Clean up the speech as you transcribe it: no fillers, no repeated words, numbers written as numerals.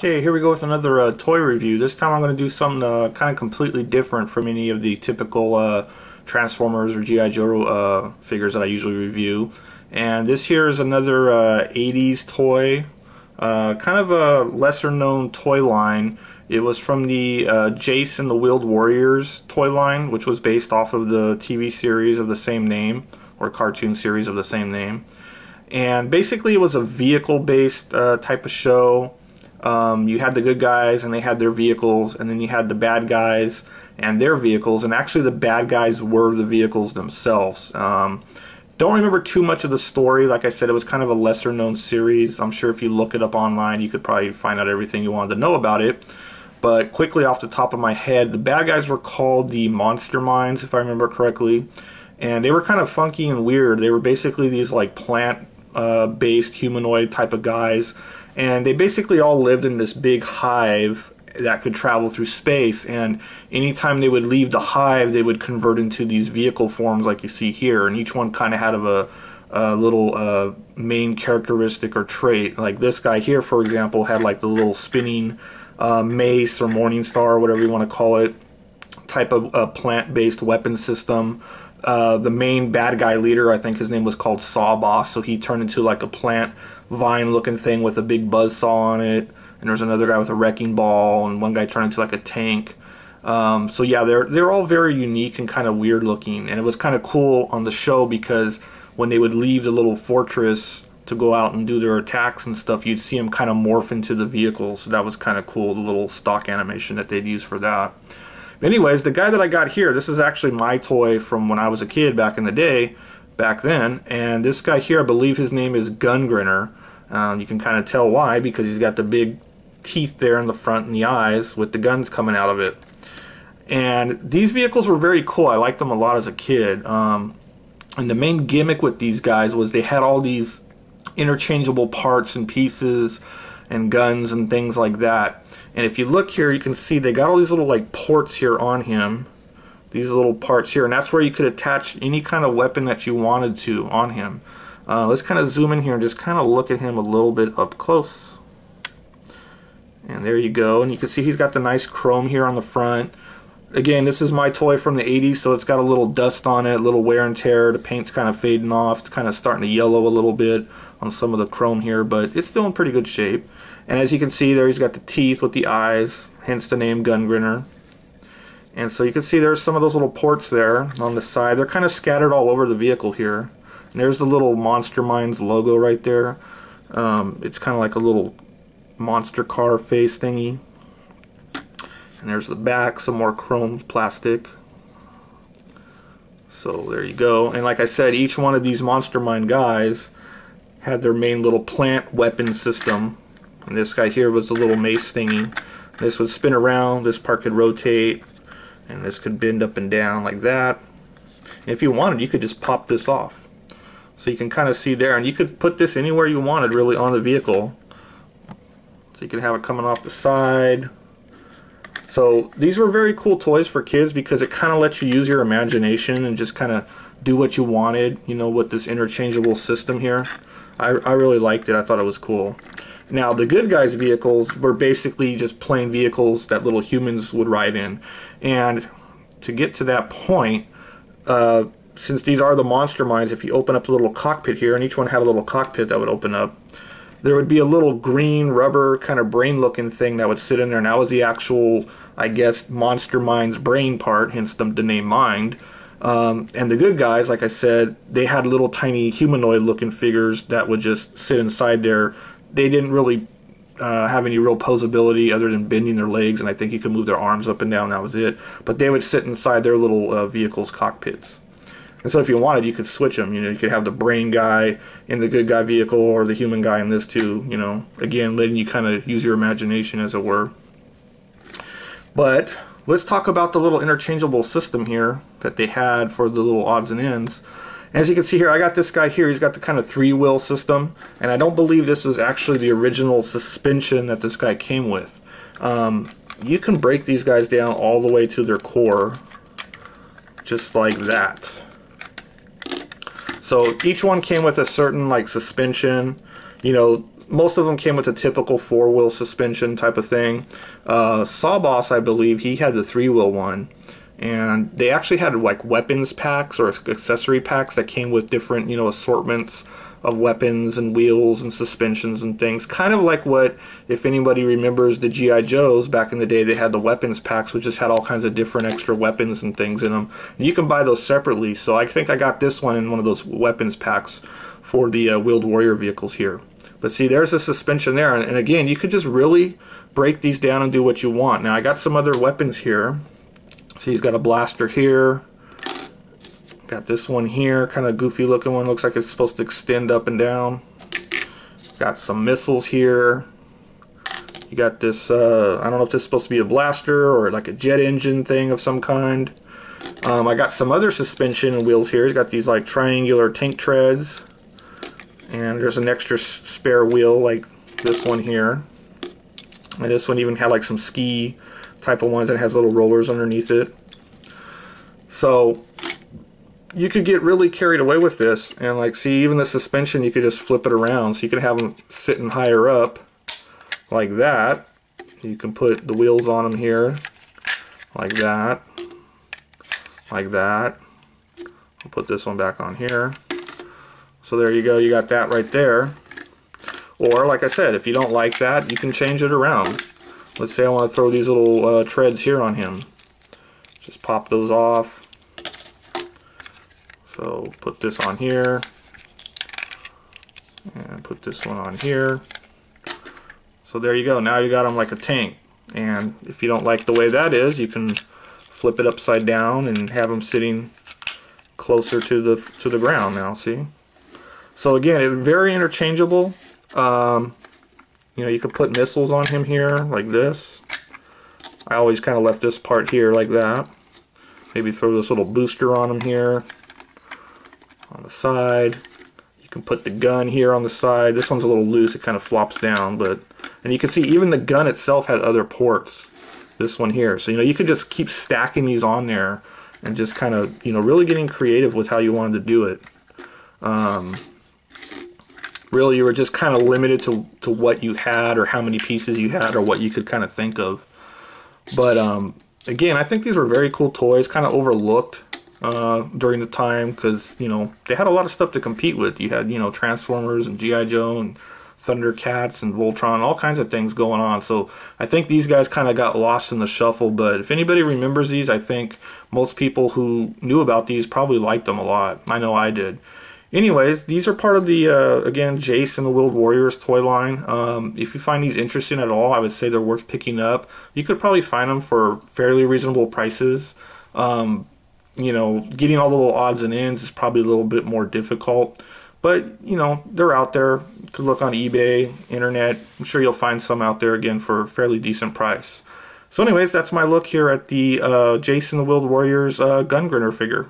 Okay, here we go with another toy review. This time I'm going to do something kind of completely different from any of the typical Transformers or G.I. Joe figures that I usually review. And this here is another 80s toy, kind of a lesser known toy line. It was from the Jayce and the Wheeled Warriors toy line, which was based off of the TV series of the same name, or cartoon series of the same name. And basically it was a vehicle-based type of show. You had the good guys and they had their vehicles, and then you had the bad guys and their vehicles, and actually the bad guys were the vehicles themselves. Don't remember too much of the story. Like I said, it was kind of a lesser known series. I'm sure if you look it up online you could probably find out everything you wanted to know about it. But quickly off the top of my head, the bad guys were called the Monster Minds, if I remember correctly, and they were kind of funky and weird. They were basically these like plant based humanoid type of guys, and they basically all lived in this big hive that could travel through space, and anytime they would leave the hive they would convert into these vehicle forms like you see here, and each one kind of had a little main characteristic or trait. Like this guy here, for example, had like the little spinning mace or morning star, or whatever you want to call it, type of plant-based weapon system. The main bad guy leader, I think his name was called Sawboss, so he turned into like a plant vine looking thing with a big buzzsaw on it, and there's another guy with a wrecking ball, and one guy turned into like a tank. So yeah, they're all very unique and kind of weird looking, and it was kind of cool on the show because when they would leave the little fortress to go out and do their attacks and stuff, you'd see them kind of morph into the vehicles. So that was kind of cool, the little stock animation that they'd use for that. Anyways, the guy that I got here, this is actually my toy from when I was a kid back in the day, back then. And this guy here, I believe his name is Gun Grinner. You can kind of tell why, because he's got the big teeth there in the front and the eyes with the guns coming out of it. And these vehicles were very cool. I liked them a lot as a kid. And the main gimmick with these guys was they had all these interchangeable parts and pieces and guns and things like that. And if you look here, you can see they got all these little like ports here on him, these little parts here, and that's where you could attach any kind of weapon that you wanted to on him. Let's kind of zoom in here and just kind of look at him a little bit up close. And there you go, and you can see he's got the nice chrome here on the front. Again, this is my toy from the 80s, so it's got a little dust on it, a little wear and tear. The paint's kind of fading off. It's kind of starting to yellow a little bit on some of the chrome here, but it's still in pretty good shape. And as you can see there, he's got the teeth with the eyes, hence the name Gun Grinner. And so you can see there's some of those little ports there on the side. They're kind of scattered all over the vehicle here. And there's the little Monster Minds logo right there. It's kind of like a little monster car face thingy. And there's the back, some more chrome plastic. So there you go. And like I said, each one of these Monster Mind guys had their main little plant weapon system. And this guy here was the little mace thingy. This would spin around, this part could rotate, and this could bend up and down like that. And if you wanted, you could just pop this off. So you can kind of see there, and you could put this anywhere you wanted really on the vehicle. So you can have it coming off the side. So these were very cool toys for kids because it kind of lets you use your imagination and just kind of do what you wanted, you know, with this interchangeable system here. I really liked it. I thought it was cool. Now the good guys vehicles were basically just plain vehicles that little humans would ride in. And to get to that point, since these are the Monster Minds, if you open up the little cockpit here, and each one had a little cockpit that would open up, there would be a little green rubber kind of brain looking thing that would sit in there, and that was the actual, I guess, Monster Mind's brain part, hence the name Mind. And the good guys, like I said, they had little tiny humanoid looking figures that would just sit inside there. They didn't really have any real posability other than bending their legs, and I think you could move their arms up and down, that was it. But they would sit inside their little vehicles' cockpits. And so if you wanted, you could switch them. You know, you could have the brain guy in the good guy vehicle, or the human guy in this too. You know, again, letting you kind of use your imagination, as it were. But let's talk about the little interchangeable system here that they had for the little odds and ends. As you can see here, I got this guy here. He's got the kind of three-wheel system, and I don't believe this is actually the original suspension that this guy came with. You can break these guys down all the way to their core, just like that. So each one came with a certain like suspension. You know, most of them came with a typical 4-wheel suspension type of thing. Sawboss, I believe, he had the 3-wheel one. And they actually had like weapons packs or accessory packs that came with different, you know, assortments of weapons and wheels and suspensions and things. Kind of like what, if anybody remembers the G.I. Joes back in the day, they had the weapons packs, which just had all kinds of different extra weapons and things in them. And you can buy those separately. So I think I got this one in one of those weapons packs for the wheeled warrior vehicles here. But see, there's a suspension there. And again, you could just really break these down and do what you want. Now I got some other weapons here. See, he's got a blaster here. Got this one here, kind of goofy looking one. Looks like it's supposed to extend up and down. Got some missiles here. You got this, I don't know if this is supposed to be a blaster or like a jet engine thing of some kind. I got some other suspension and wheels here. He's got these like triangular tank treads. And there's an extra spare wheel like this one here. And this one even had like some ski type of ones that has little rollers underneath it. So you could get really carried away with this, and like, see, even the suspension, you could just flip it around, so you could have them sitting higher up like that. You can put the wheels on them here like that, like that. I'll put this one back on here. So there you go, you got that right there. Or like I said, if you don't like that, you can change it around. Let's say I want to throw these little treads here on him. Just pop those off. So put this on here. And put this one on here. So there you go. Now you got him like a tank. And if you don't like the way that is, you can flip it upside down and have him sitting closer to the ground now, see? So again, it's very interchangeable. You know, you could put missiles on him here, like this. I always kind of left this part here like that. Maybe throw this little booster on him here. On the side. You can put the gun here on the side. This one's a little loose, it kind of flops down, but... And you can see even the gun itself had other ports. This one here. So, you know, you could just keep stacking these on there and just kind of, you know, really getting creative with how you wanted to do it. Really, you were just kind of limited to what you had or how many pieces you had or what you could kind of think of. But again, I think these were very cool toys, kind of overlooked during the time because, you know, they had a lot of stuff to compete with. You had, you know, Transformers and G.I. Joe and Thundercats and Voltron, all kinds of things going on. So I think these guys kind of got lost in the shuffle. But if anybody remembers these, I think most people who knew about these probably liked them a lot. I know I did. Anyways, these are part of the, again, Jayce and the Wheeled Warriors toy line. If you find these interesting at all, I would say they're worth picking up. You could probably find them for fairly reasonable prices. You know, getting all the little odds and ends is probably a little bit more difficult. But, you know, they're out there. You could look on eBay, internet. I'm sure you'll find some out there, again, for a fairly decent price. So anyways, that's my look here at the Jayce and the Wheeled Warriors Gun Grinner figure.